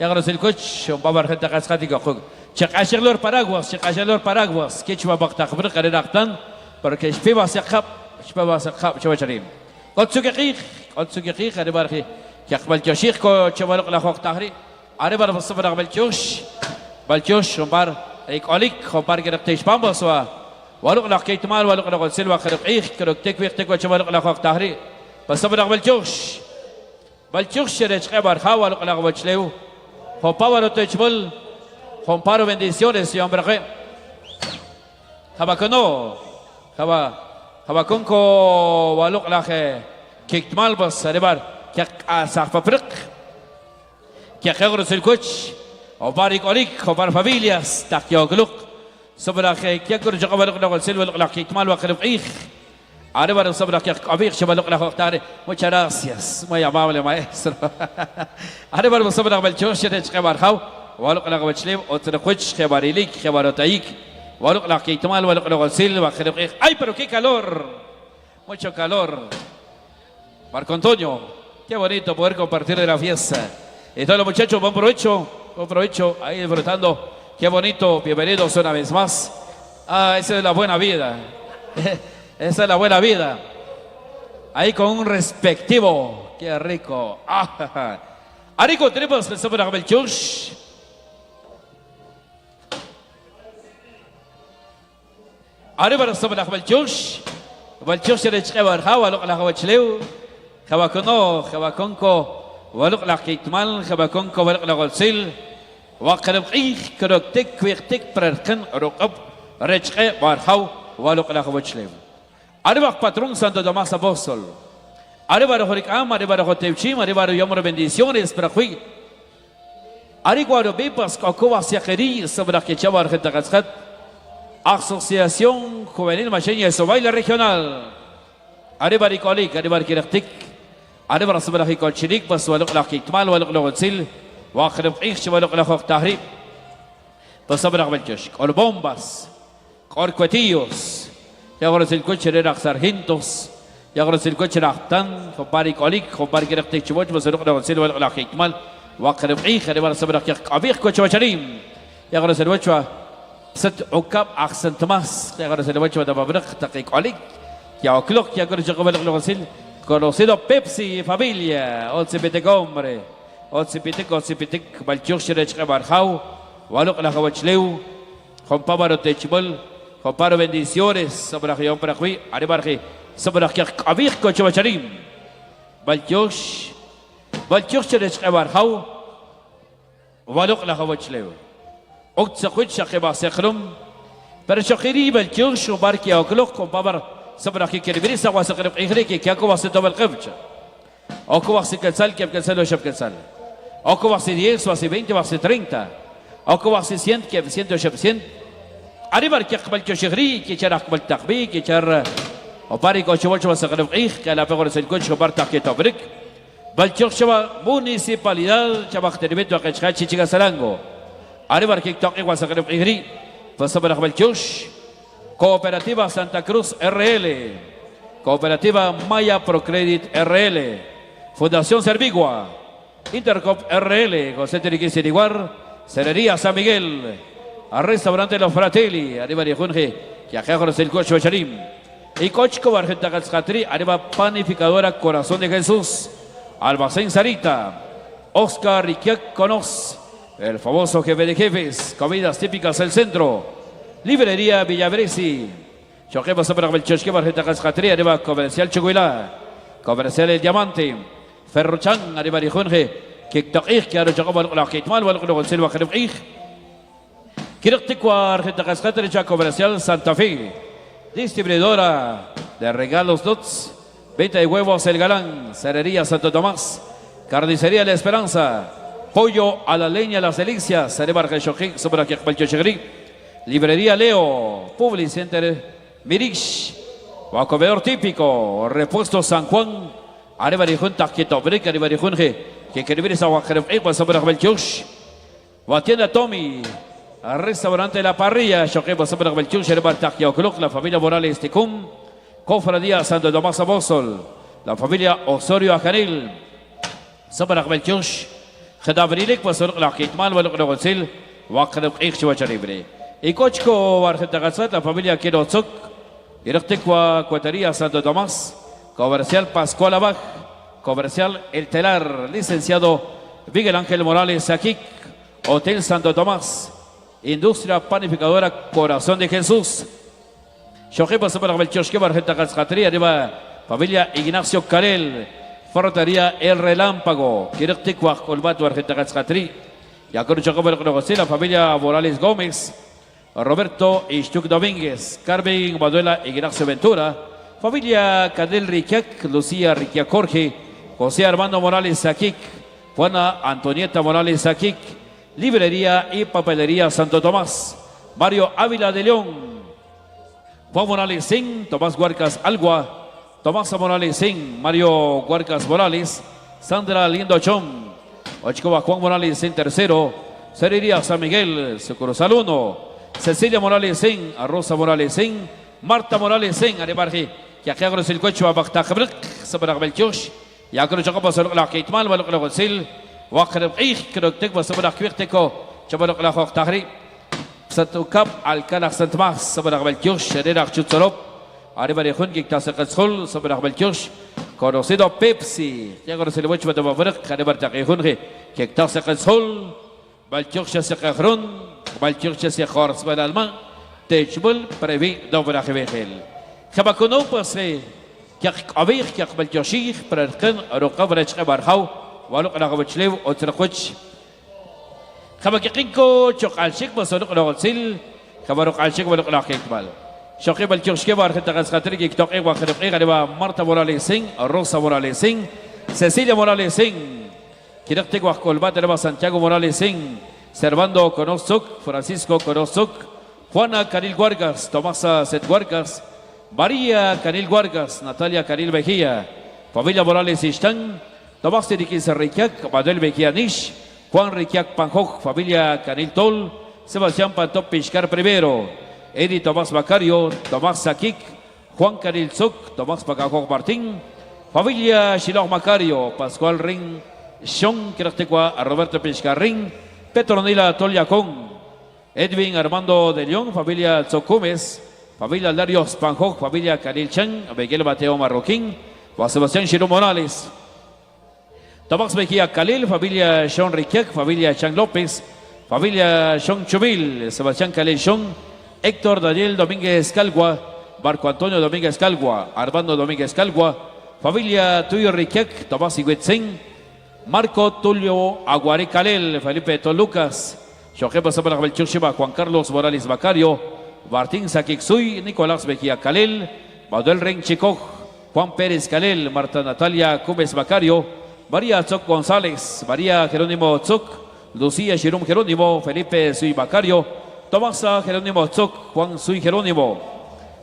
Ya rosil coche babar gente cascati gokug. Chek asherlor paraguas, que chwa bakta khabr qariraqtan, porque shpiba saqab, chawacharim. Otsugiqi qaribarqi. Ya jabal yoshik ko chaval la hok tahrib. Ari bar basabra balchosh umbar ikolik umbar gerqtish bambaswa waluk la keitmal waluk la golsil wa kharif krok tek waqtek wa chamal la khaq tahri basabra balchosh sherech qabar khawaluk la golchlew homparo techbul homparo bendiciones y hombre habakono habakonko waluk la keitmal basaribar kyak asafafriq que agregos el coche, o baricolic, o para familias, taquiogluk, sobre que agregos yo cabal con el silbo, la que mal va a creer. Ahora sobre que abrir se va a lograr. Muchas gracias, muy amable maestro. Ahora sobre el choche de Chebarhau, o lo que la gobachlev, otro coche que barilik, que barotaik, o lo que mal va a lograr el silbo, va a creer. ¡Ay, pero qué calor! Mucho calor. Marco Antonio, qué bonito poder compartir de la fiesta. Y todos los muchachos, buen provecho, ahí disfrutando, qué bonito, bienvenidos una vez más. Esa es la buena vida, esa es la buena vida, ahí con un respectivo, qué rico. Arico, tenemos el sabor del chush. Arriba el sabor del chush, el chush de Chebar, Hawa, lo que la Hawachleu, Hawaconco, waluk la kitmal khabakon ko waluk la golsil wa qarab kroktek kwektek prarkan roqab rechqe barhaw waluk la khawchlev arba patrón santo Tomás apóstol arba rohikam arba rohotevchim arba yomor bendiciones para hui ariguaro bepas kokowa siaqeri sabra que chavar jetaqasqat asociación juvenil macheña sobaila regional arba rikolik arba kirqtik أنا برا صبر أخي كل شريك بس ولق لك إكمال ولق لك تسيل وآخر بقيش ولق لك تهريب بس صبر أقبل جشك أول بومباس كوركوتيوس يغرس الكوتش ريراق سارهنتوس يغرس الكوتش راحتان خباري كوليك خباري كرق تكشوج بس ولق لك تسيل ولق لك إكمال وآخر بقيش أنا برا صبر أخي أبيخ كوتش وشريم يغرس الوجه ست عكاب أحسن تماس يغرس الوجه دبابرق تقيك كوليك يا أكلوك يغرس قبل لك تسيل conocido Pepsi familia, Otsipitec hombre, Otsipitec, Balchuchirech Barhau, Waluk la Hawachleu, Hompavaro Techbol, Homparo bendiciones, sobre Gion Prahui, Aribarji, sobre Abir Cochacharim, Balchuchirech Barhau, Waluk la Hawachleu, Otsakut Shakeba Sekrum, Pershakiri, Balchuch, Barki Oklok, Hompavar. صبر أخي كريم سوا سقرب إخريكي كأكو واسطة بالقفش أكو واسطة كنسل كيف كنسل وشب كنسل أكو واسطة 10 واسطة 20 واسطة 30 أكو واسطة 100 كيف 100 وشب 100 أريبر كي قبل تشغري كي شر قبل تقبي كي شر وبارك وشوش وسقرب إخ كلا بقول سلكوش وبارك كي تبرك بل شوا municipalidad شوا اختربت وقشخات شيء سلانغو أريبر كي تقي وسقرب إخري فصبر قبل تشوش Cooperativa Santa Cruz RL, Cooperativa Maya Procredit RL, Fundación Servigua, Intercop RL, José Teriquís Iriguar, Cerería San Miguel, al Restaurante Los Fratelli, arriba de Junge, que ajeros el coche Charim, y Cochco Argenta Calzatri, arriba Panificadora Corazón de Jesús, Almacén Sarita, Oscar Riquiac Conos, el famoso jefe de jefes, comidas típicas del centro, Librería Villabresi, Choqueba Sabra Belchoshke, Barjeta Cascatri, arriba Comercial Chuguila, Comercial El Diamante, Ferrochan, arriba de Junge, كيك تقيخ كارو جاكو بالقلا كيتمال والقلا قنسل وخرب إيخ كيرق تكوار خطة قسقطر جا comercial Santa Fe distribuidora de regalos Dots venta de huevos El Galán Cerería Santo Tomás Carnicería La Esperanza pollo a la leña Las Delicias Cerebar Geshojic sobre aquí Chegri Librería Leo Public Center Mirix o comedor típico Repuesto San Juan Arriba de Junta Quitobric Arriba de Junge que queribir esa Wajeref Ewa sobre Belchush o tienda Tommy Restaurante La Parrilla, Shoquebo sobre Belchun, Sherebar Taquiocluc, la familia Morales Ticum, Cofradía Santo Tomás Apóstol, la familia Osorio Ajanil, sobre Belchun, Gedabrilik, pues la Kitmal, Walocil, Wakruk Ixchuacharibre. Y Cochco, Argentagazat, la familia Kirotzuk, Directequa, Cuatería Santo Tomás, Comercial Pascual Abaj, Comercial El Telar, licenciado Miguel Ángel Morales Aquik, Hotel Santo Tomás. Industria Panificadora Corazón de Jesús. Shojipa Super Belchoshke Barjeta Cascatría arriba familia Ignacio Carel. Ferretería El Relámpago. Directicua Colbato Argenta Cascatrí. Yacorucho la familia Morales Gómez. Roberto Ishtuk Domínguez. Carmen Manuela Ignacio Ventura. Familia Cadel Riquiac. Lucía Riquiac Jorge. José Armando Morales Saquic. Juana Antonieta Morales Saquic. Librería y Papelería Santo Tomás, Mario Ávila de León, Juan Morales Sin, Tomás Huarcas Algua, Tomás Morales Sin, Mario Huarcas Morales, Sandra Lindo Chom, Ochcoba Juan Morales Sin tercero, Cerería San Miguel, Sucursal 1, Cecilia Morales Sin, Rosa Morales Sin, Marta Morales Sin, Arebarje, Yaquagros el Cocho a Bactajabrek, Sabarabelchosh, Yacro Chacapa Sorla Keitmal, Valocil, واخر ايخ كروتك وصبر اخويرتكو شبرق لا خوخ تحري ستوكاب الكلخ سنتماس صبر قبل كيوش شرير اخشوت صلوب arriba de Junki تاسق الصل صبر قبل كيوش conocido Pepsi يقول سلوش بده مفرق خريبر تقي خنخي كيك تاسق الصل بالكيوش سقخرون بالكيوش سخارس بالالمان تجبل بريفي دوبر اخوي خيل خبكونو بسي كيك ابيخ كيك بالكيوشيخ برقن رقب رچ برخو ولو أنا قبل شليو أتركوش خبر كيكو شق على شيك بس ولو أنا قلسيل خبرك على شيك ولو أنا كيكمال شقي بالكيوش كبار خدت غز خاطري كيك توقي وخدت قي غريبا مرتا موراليس سين روسا موراليس سين سيسيليا موراليس سين كيرقتك وخكول بات ربا سانتياغو موراليس سين سيرفاندو كونوسوك فرانسيسكو كونوسوك Juana Canil Guargas Tomasa Set Guargas María Canil Guargas Natalia Canil Mejía familia Morales Istán Tomás Tiriquis Riquiac, Manuel Mejía Nish, Juan Riquiac Panjoj, familia Canil Tol, Sebastián Pantop Piscar primero, Edi Tomás Bacario, Tomás Saquic, Juan Canil Zuc, Tomás Pacajoj Martín, familia Shiloh Macario, Pascual Ring, Sean Quiractecua, Roberto Piscar Ring, Petronila Toliacón, Edwin Armando de León, familia Zocumes, familia Larios Panjoj, familia Canil Chan, Miguel Mateo Marroquín, Juan Sebastián Shiloh Morales, Tomás Mejía Calil, familia Sean Riquiac, familia Chan López, familia Sean Chumil, Sebastián Calil Sean, Héctor Daniel Domínguez Calgua, Marco Antonio Domínguez Calgua, Armando Domínguez Calgua, familia Tuyo Riquiac, Tomás Iguetzin, Marco Tulio Aguaré Calil, Felipe Tolucas, Shojepa Sabana Belchuchiba, Juan Carlos Morales Bacario, Martín Saquixuy, Nicolás Mejía Calil, Manuel Ren Chicoj, Juan Pérez Calil, Marta Natalia Cúmez Bacario, María Tzoc González, María Jerónimo Tzoc, Lucía Jerón Jerónimo, Felipe Suy Bacario, Tomasa Jerónimo Tzoc, Juan Suy Jerónimo,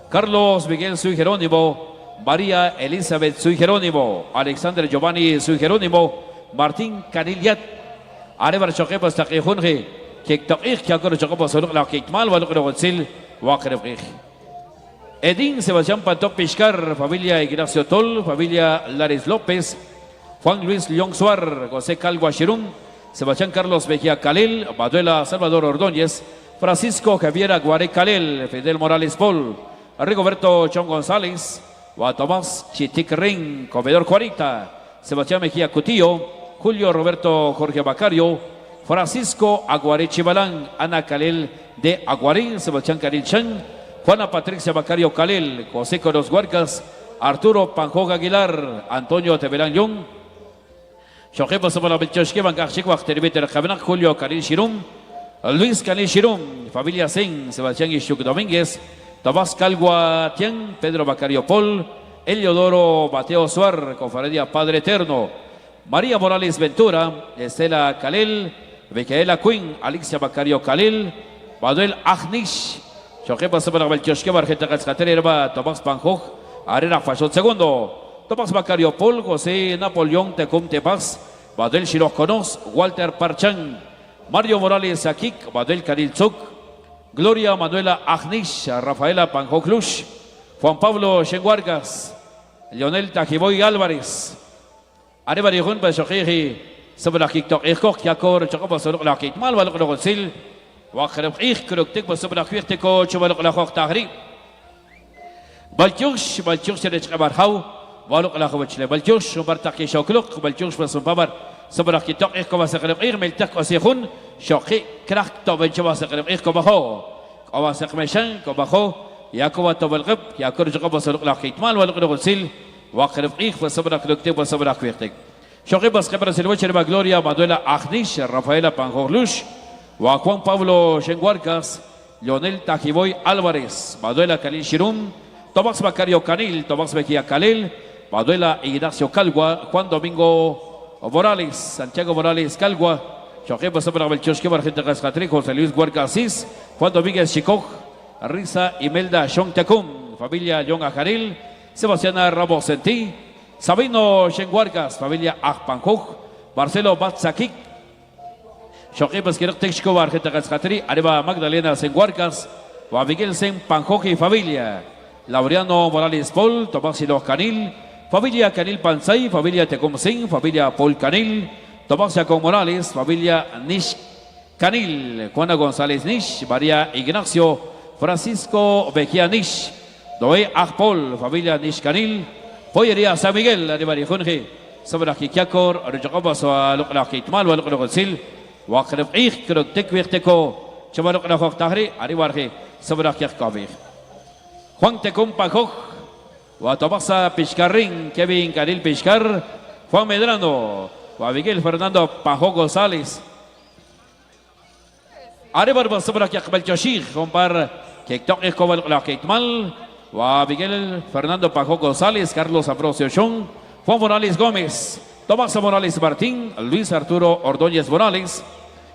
Carlos Miguel Suy Jerónimo, María Elizabeth Suy Jerónimo, Alexander Giovanni Suy Jerónimo, Martín Caniliat, Arebar Choquepas Taquijunji, Kektaquij, Kiakor Choquepas Oluc la Kekmal, Waluc Rogotzil, Wakrevij. Edín Sebastián Pantop Piscar, familia Ignacio Tol, familia Lares López, Juan Luis León Suar, José Calgua Chirún, Sebastián Carlos Mejía Calil, Manuela Salvador Ordóñez, Francisco Javier Aguaré Calil, Fidel Morales Paul, Rigoberto Chon González, Tomás Chitic Ring, Comedor 40, Sebastián Mejía Cutillo, Julio Roberto Jorge Bacario, Francisco Aguaré Chibalán, Ana Calil de Aguarín, Sebastián Calil Chan, Juana Patricia Bacario Calil, José Coros Huarcas, Arturo Panjog Aguilar, Antonio Teverán Young, Shoqib Sabala Belchoshke, Bankachik, Wachterbeter Kabanak, Julio Caril Shirum, Luis Caril Shirum, Familia Singh, Sebastián Ishuk Domínguez, Tomás Calgua Tian, Pedro Bacario Pol, Eliodoro Mateo Suar, Confraria Padre Eterno, María Morales Ventura, Estela Calel, Micaela Quinn, Alicia Bacario Calil, Manuel Agnish, Shoqib Sabala Belchoshke, Barjeta Cascaterba, Tomás Panjoj, Arena Fashot segundo. Tomás Bacario Pol, José Napoleón Tecum Tepas, Badel Shiroh Conos, Walter Parchan, Mario Morales Akik, Badel Karil Zuk, Gloria Manuela Agnish, Rafaela Panjoclush, Juan Pablo Shenguargas, Leonel Tajiboy Álvarez, Areba Rihun Bashoji, Sabrakik Tok Ekok, Yakor, Chakapa Solok Lakit, Malvalok Rosil, Wakrep Ik, Kruktik, Basabrakirteko, Chubalok Lakok Tahri, Balchush, Serech Abarhau, Waluk la khawchle baljush bartaqi shokluk baljush basum babar sabraki taqi ko basaqrib irmel taq asihun shoqi krak to bench basaqrib ko baho awasaq meshan ko baho yakwa to balqib yakur jqa basaluk la khitmal waluk rusil waqrib basabrak lukte basabrak wiqtik shoqi bas khabra silwa cherba Gloria Manuela Agnish Rafaela Panjorlush wa Juan Pablo Shenguarcas Leonel Tajiboy Álvarez Manuela Kalil Shirum Tomás Bacario Canil Tomás Mejía Calil Manuela Ignacio Calgua, Juan Domingo Morales, Santiago Morales Calgua, Shoqib Sabra Belchoshke, Barjeta Cascatri, José Luis Guarcasis, Juan Domínguez Chicoc, Risa Imelda Shong Tecum, familia John Ajaril, Sebastiana Ramos Sentí, Sabino Shenguarcas, familia Ajpanjoj, Marcelo Batzakik, Shoqib Texco, Barjeta Cascatri, Areva Magdalena Senguarcas, Juan Miguel Sen Panjoj y familia, Laureano Morales Paul, Tomás Silos Canil, familia Canil Pansay, familia Tecum Singh, familia Paul Canil, Tomás Jacob Morales, familia Nish Canil, Juana González Nish, María Ignacio Francisco Bejía Nish, Noé Ajpol, familia Nish Canil, Pollería San Miguel, Aribari Junji, Sabra Kikiakor, Rejacobas a Lukla Kitmal, Lukla Sil, Wakref Ich, Kruk Tekwirteko, Chamalukla Hoktahri, Aribarji, Sabra Kirkavir. Juan Tecum Panjoj, Guatomasa Piscarrín, Kevin Canil Piscar, Juan Medrano, Juan Miguel Fernando Panjoj González. Arebar Basabra Kiakbel Choshir, Compar Kektok Ekobal Laketmal, Juan Miguel Fernando Panjoj González, Carlos Ambrosio Chong, Juan Morales Gómez, Tomás Morales Martín, Luis Arturo Ordóñez Morales,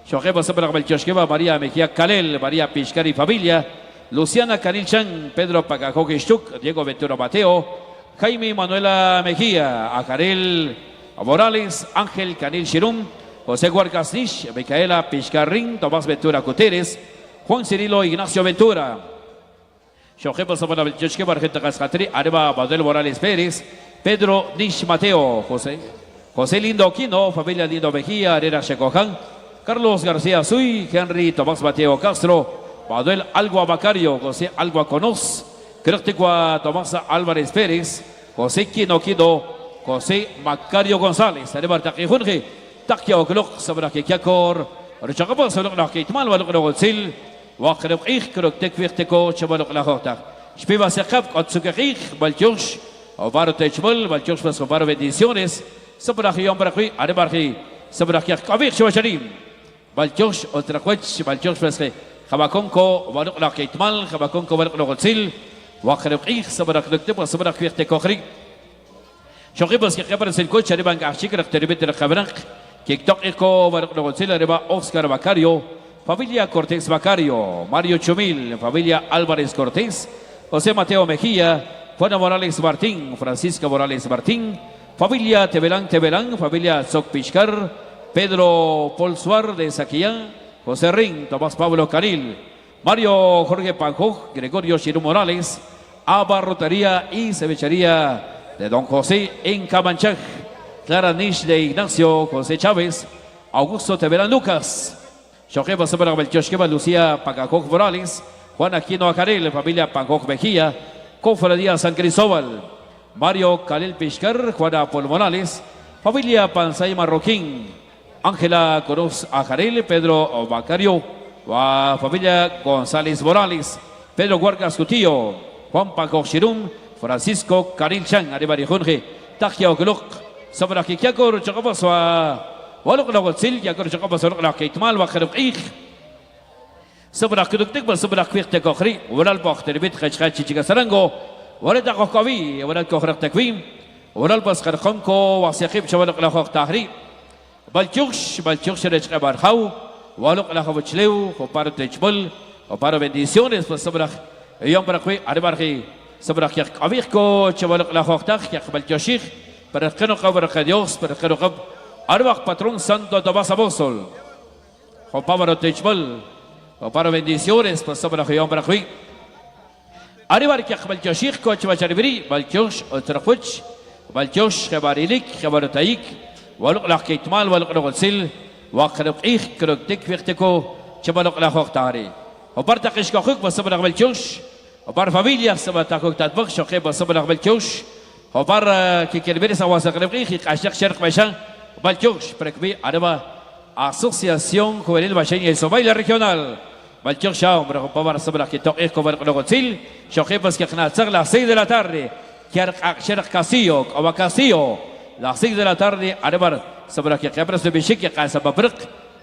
Shoqib Basabra Belchoshkeva, María Mejía Calel, María Piscar y familia, Luciana Canil Chan, Pedro Pacajok Ishtuk, Diego Ventura Mateo, Jaime Manuela Mejía, Acarel Morales, Ángel Canil Shirum, José Guarcas Nish, Micaela Piscarrín, Tomás Ventura Cuteres, Juan Cirilo Ignacio Ventura, Shoqib Sabana Belchoshke, Barjeta Cascatri, Areva Manuel Morales Pérez, Pedro Nish Mateo, José Lindo Quino, familia Lindo Mejía, Arena Checojan, Carlos García Suy, Henry Tomás Mateo Castro, Manuel Algua Bacario, José Algua Conos, Crecticua Tomás Álvarez Pérez, José Quino Quino, José Macario González, Arebar Taquijunji, Taquia Oklok, Sabra Kikiakor, Richacabo, Solok Lakitmal, Walok Rogolsil, Wakreb Ich, Crectic Virteco, Chabalok Lahota, Spiva Sekap, Otsukich, Balchosh, Ovaro Techmul, Balchosh Vascoparo Bendiciones, Sabra Hiombrahi, Arebarhi, Sabra Kiakavir, Shawacharim, Balchosh, Otraquech, Balchosh Vasque. Habakonko, Waluk Lakitmal, Habakonko, Waluk Rogolsil, Wakreb Ich, Sabrak Luktib, Sabrak Virtekokri. Shokibos Kikaparas el coche, Arriban Gachik, Teribit Kabrak, Kiktok Eko, Waluk Rogolsil, Arriba Oscar Bacario, familia Cortés Bacario, Mario Chumil, familia Álvarez Cortés, José Mateo Mejía, Juana Morales Martín, Francisca Morales Martín, familia Teberán, familia Sok Pichcar, Pedro Polsuar de Saquillán, José Ring, Tomás Pablo Canil, Mario Jorge Panjoj, Gregorio Shiru Morales, Abarrotería y Cevichería de Don José en Camanchaj, Clara Nish de Ignacio José Chávez, Augusto Teverán Lucas, Shoqib Sabra Belchoshkeva, Lucía Pacajoj Morales, Juan Aquino Ajarel, familia Panjoj Mejía, Cofradía San Cristóbal, Mario Calil Piscar, Juana Pol Morales, familia Pansay Marroquín, Ángela Coros Ajarel, Pedro Bacario, familia González Morales, Pedro Guarcas Cutillo, Juan Panjoj Shirum, Francisco Canil Chan, Aribari Junge, Taquia Ogluk, sobre aquí que acor chocamos a waluk la gotsil que acor chocamos a la que itmal wa kharib ich sobre aquí duktik bal sobre aquí te kokhri wala al bakhter bit khach khach chiga sarango wala da qoqawi wala kokhrak takwim wala al bas kharqanko wa saqib shawaluk la khaq tahri bal chuksh rech qabar khaw waluk la khawchleu ko par tejbul o para bendiciones pues sobre yom para que arbarqi sobre que abirko chavaluk la khaq que qbal joshikh para que no qabra Dios para que no qab arbaq patrón santo de Basabosol o para tejbul o para bendiciones pues sobre yom para que arbar que qbal joshikh ko chbacharibri bal josh o trafuch bal josh khabarilik khabarataik waluk la kitmal waluk la sil وقرق إخ كرق تك فيختكو شبالق لا خوك تاري وبار تقيش كخوك بصبر قبل تشوش وبار فاميليا سبا تاكوك تطبخ شقي بصبر قبل تشوش وبار كيكربيري سواس قرق إخ عشق شرق مشان قبل تشوش بركبي عربا Asociación Juvenil Bacheña y Somalia Regional Balchok Shao بار صبر كتوق إخ كبر قلوغتسيل شقي بس كخنا تسغ las 6 de la tarde كيرق شرق كاسيو أو كاسيو las 6 de la tarde عربا sobre que cabras de Bichik que casa Babruk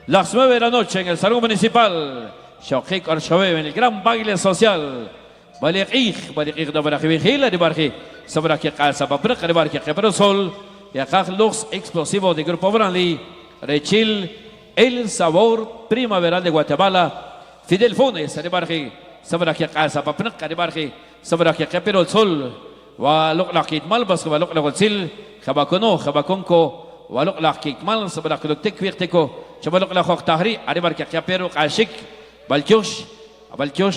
las 9 de la noche en el salón municipal Shawkik Arshawe en el gran baile social Baliq de Barajibigila de Barji sobre que casa Babruk de Barji Kebrosol y acá los explosivos de Grupo Branly Rechil el sabor primaveral de Guatemala Fidel Funes de Barji sobre que casa Babruk de Barji sobre que Kebrosol Waluk Lakit Malbas Waluk Lagotzil Jabaconco waluk la kikmal sabla kuluk tikwiqtiko chabaluk la khok tahri aribar ka kapero qashik balchosh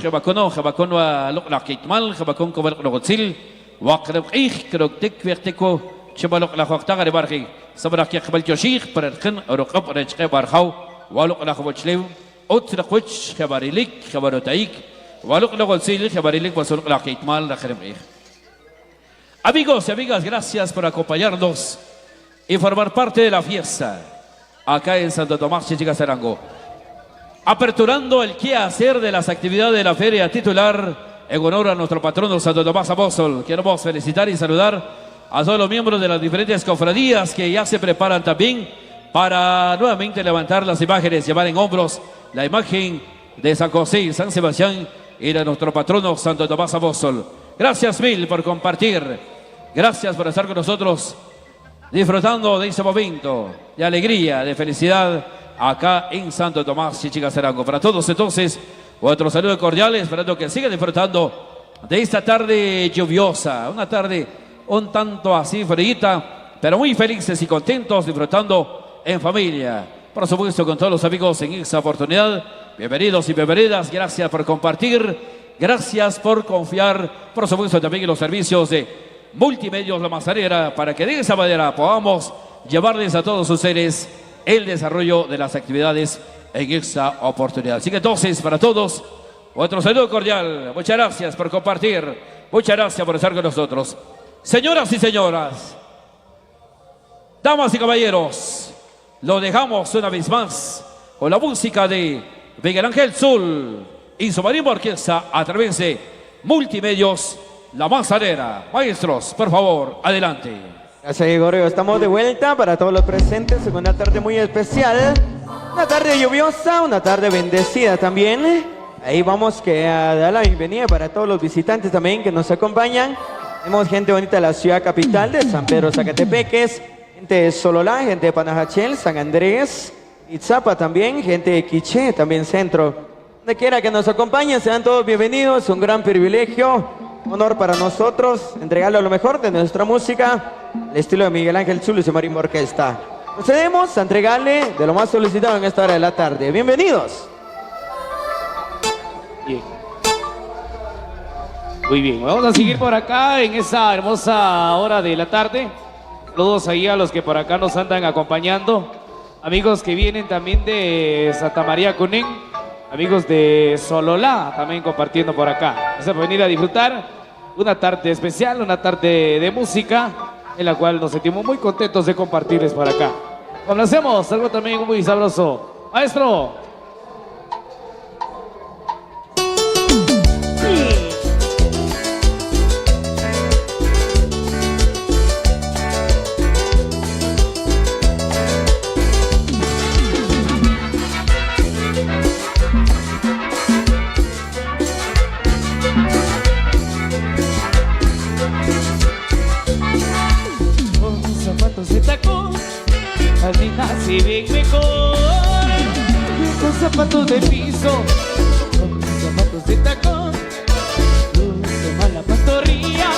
khabakono wa luk la kikmal khabakon ko baluk logotsil waqrab ikh kuluk tikwiqtiko chabaluk la khok tahri barqi sabla ka balchoshikh parqin ruqab rajqa barkhaw waluk la khobchlew utraqwch khabarilik khabarotaik waluk logotsil khabarilik wasuluk la kikmal la kharab ikh. Amigos y amigas, gracias por acompañarnos y formar parte de la fiesta acá en Santo Tomás Chichicazarango. Aperturando el quehacer de las actividades de la feria titular en honor a nuestro patrono Santo Tomás Apóstol. Queremos felicitar y saludar a todos los miembros de las diferentes cofradías que ya se preparan también para nuevamente levantar las imágenes, llevar en hombros la imagen de San José y San Sebastián y de nuestro patrono Santo Tomás Apóstol. Gracias mil por compartir, gracias por estar con nosotros disfrutando de este momento de alegría, de felicidad acá en Santo Tomás Chichicazarango. Para todos entonces, otro saludo cordial, esperando que sigan disfrutando de esta tarde lluviosa, una tarde un tanto así fríita, pero muy felices y contentos disfrutando en familia. Por supuesto con todos los amigos en esta oportunidad, bienvenidos y bienvenidas, gracias por compartir, gracias por confiar, por supuesto también en los servicios de Multimedios La Mazarera, para que de esa manera podamos llevarles a todos ustedes el desarrollo de las actividades en esta oportunidad. Así que entonces, para todos, otro saludo cordial. Muchas gracias por compartir, muchas gracias por estar con nosotros. Señoras y señoras, damas y caballeros, lo dejamos una vez más con la música de Miguel Ángel Zul y su marimba orquesta a través de Multimedios La Mazarera. Maestros, por favor, adelante. Gracias, Gregorio. Estamos de vuelta para todos los presentes en una tarde muy especial. Una tarde lluviosa, una tarde bendecida también. Ahí vamos a dar la bienvenida para todos los visitantes también que nos acompañan. Tenemos gente bonita de la ciudad capital de San Pedro Zacatepeques, gente de Sololá, gente de Panajachel, San Andrés, Itzapa también, gente de Quiché, también centro. Donde quiera que nos acompañen, sean todos bienvenidos. Un gran privilegio, honor para nosotros entregarle lo mejor de nuestra música, el estilo de Miguel Ángel Zul y su marimba orquesta. Procedemos a entregarle de lo más solicitado en esta hora de la tarde. Bienvenidos. Bien. Muy bien, vamos a seguir por acá en esa hermosa hora de la tarde. Saludos ahí a los que por acá nos andan acompañando, amigos que vienen también de Santa María Cunén, amigos de Sololá también compartiendo por acá. Vamos a venir a disfrutar una tarde especial, una tarde de música en la cual nos sentimos muy contentos de compartirles por acá. Complacemos algo también muy sabroso. Maestro. zapatos de piso, con zapatos de tacón, luce mala pantorrilla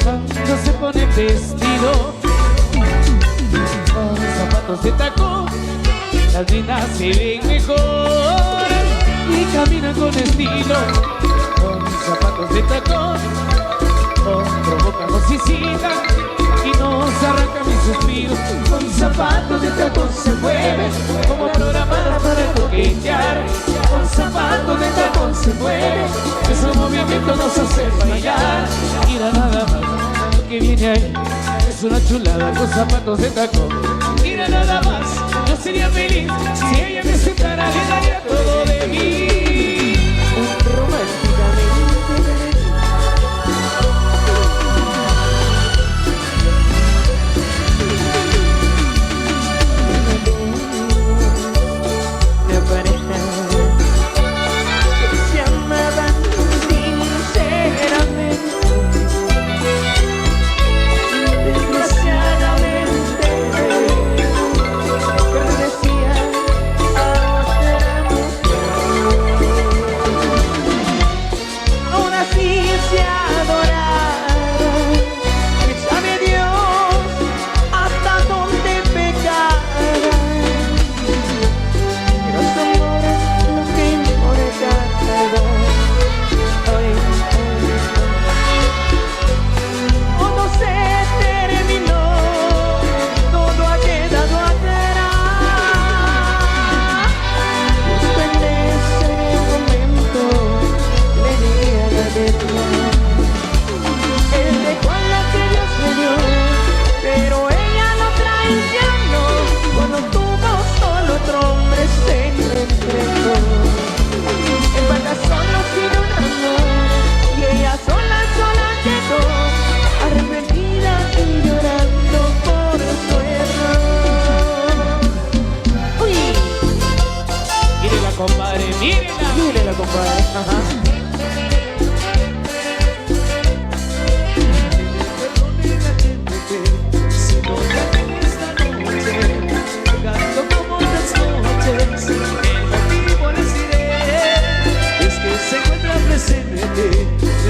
cuando se pone vestido. Con zapatos de tacón, las nenas se ven mejor y caminan con estilo. Con zapatos de tacón, provocan, nos excitan y nos arrancan mis suspiros. Con zapatos de tacón se mueve como programada para coquetear. Con zapatos de tacón se mueve, ese movimiento nos hace bailar. Mira nada más lo que viene ahí, es una chulada con zapatos de tacón. Mira nada más, yo sería feliz si ella me aceptara, le daría todo de mí. Mírela, compadre. Ajá.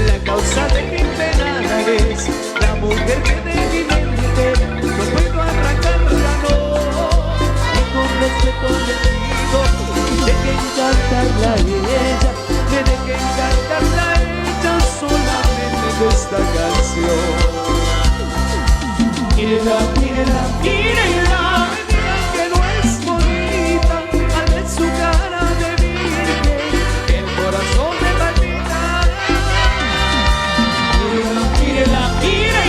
La causa de mi pena es la mujer que de mi mente no puedo arrancarla, no. Y con respeto le digo, de que encantarla a ella, de que encantarla a ella solamente de esta canción. Mírela, mírela, mírela, mira que no es bonita, al ver su cara de virgen, el corazón me palpita. Mírela, mírela, no quiere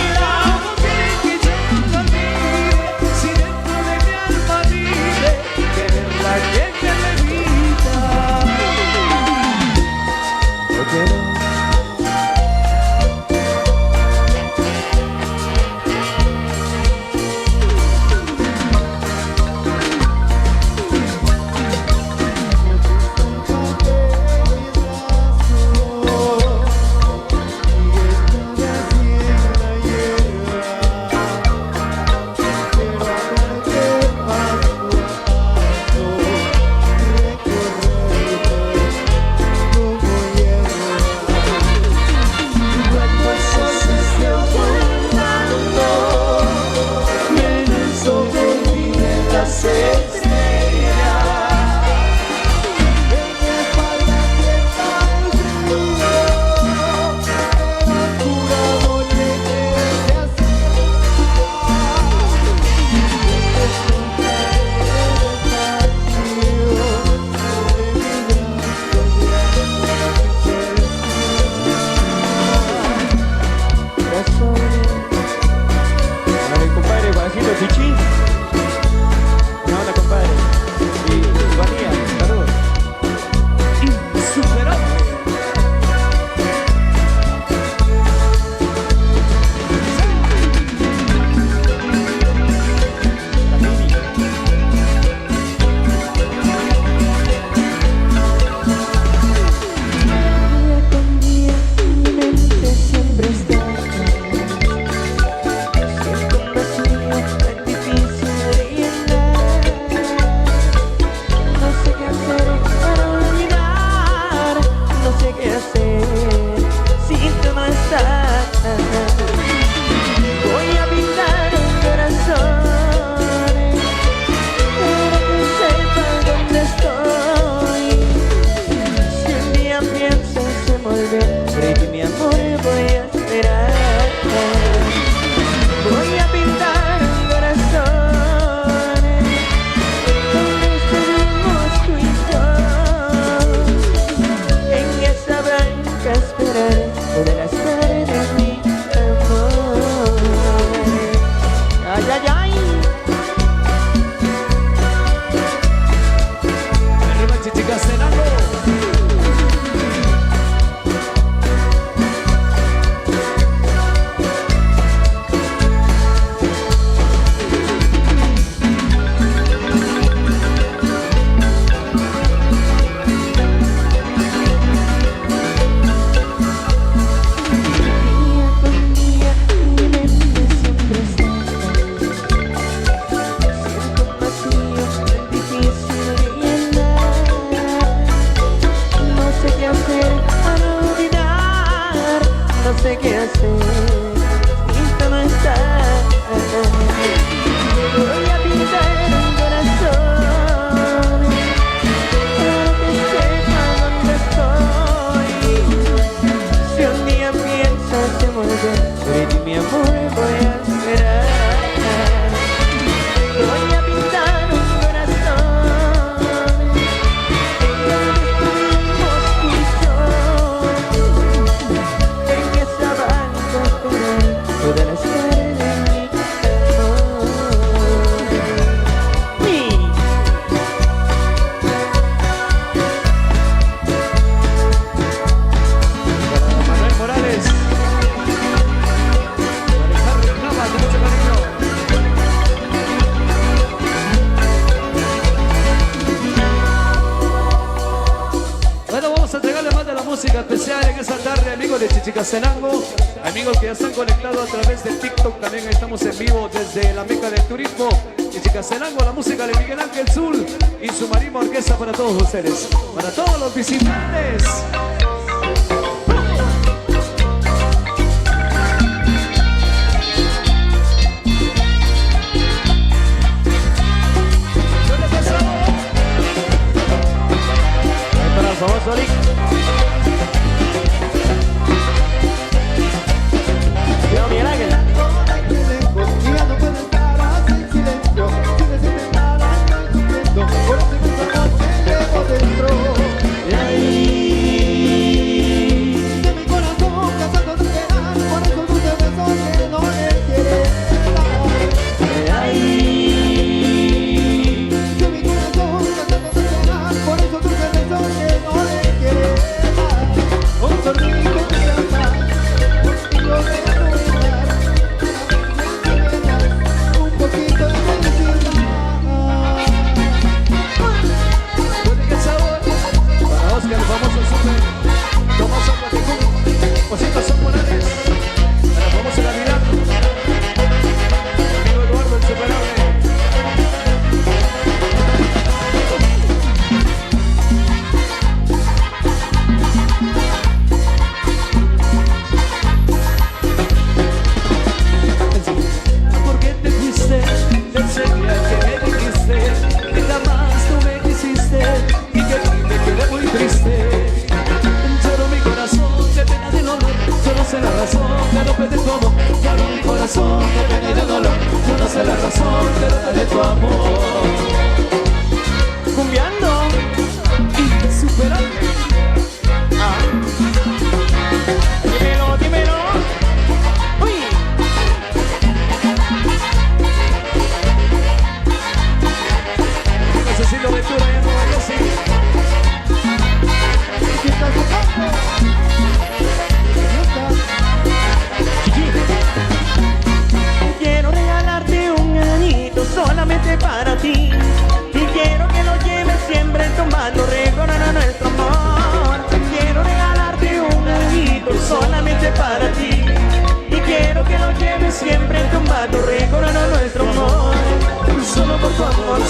que yo la mire, si dentro de mi alma vive, quererla que me levita. No quiero. no sé qué hacer. Y tú no estás. Voy a pintar un corazón para que sepa dónde estoy. Si un día piensas en volver, sobre ti mi amor voy a esperar. Voy a pintar un corazón donde estuvimos tú y yo. En esa banca todas las tardes de mi amor. Manuel Morales. Harry Rama, con mucho cariño. Bueno, vamos a entregarle más de la música especial en esta tarde, amigos de Chichicastenango, amigos que ya están conectados a través de TikTok. También estamos en vivo desde la meca del turismo, Chichicastenango. La música de Miguel Ángel Zul y su Marima Orquesta para todos ustedes, para todos los visitantes. Para el famoso Lick. Yo, Miguel Ángel. Ya no puedo estar así en silencio, sin decirte nada, estoy sufriendo, por ese mismo amor que llevo dentro. De mi corazón cansado de esperar, por esos dulces besos que no le quieres dar. De mi corazón cansado de esperar, por esos dulces besos que no le quieres dar. Un tornillo que se anda, contigo voy a brindar. Un poquito de felicidad. Huele que sabor para Oscar, el famoso Super Tomaso Platicún, Cositas Son Morales, para el famoso Navidad, amigo Eduardo el Superable. ¿Por qué te fuiste de ese día que me dijiste que jamás tú me quisiste y que a mí me quedé muy triste? Lloro mi corazón de pena y de dolor, yo no sé la razón, pero perdí tu amor. Lloro mi corazón de pena y de dolor, yo no sé la razón, pero perdí tu amor. Cumbiando. Insuperable. Dímelo, dímelo. Uy. Con Cecilio Ventura y Nueva Jersey. Y estás buscando, Quiero regalarte un anito solamente para ti. Y quiero que lo lleves siempre en tu mano, recordando nuestro amor. Quiero regalarte un anito solamente para ti. Y quiero que lo lleves siempre en tu mano, recordando nuestro amor. Solo por tu amor.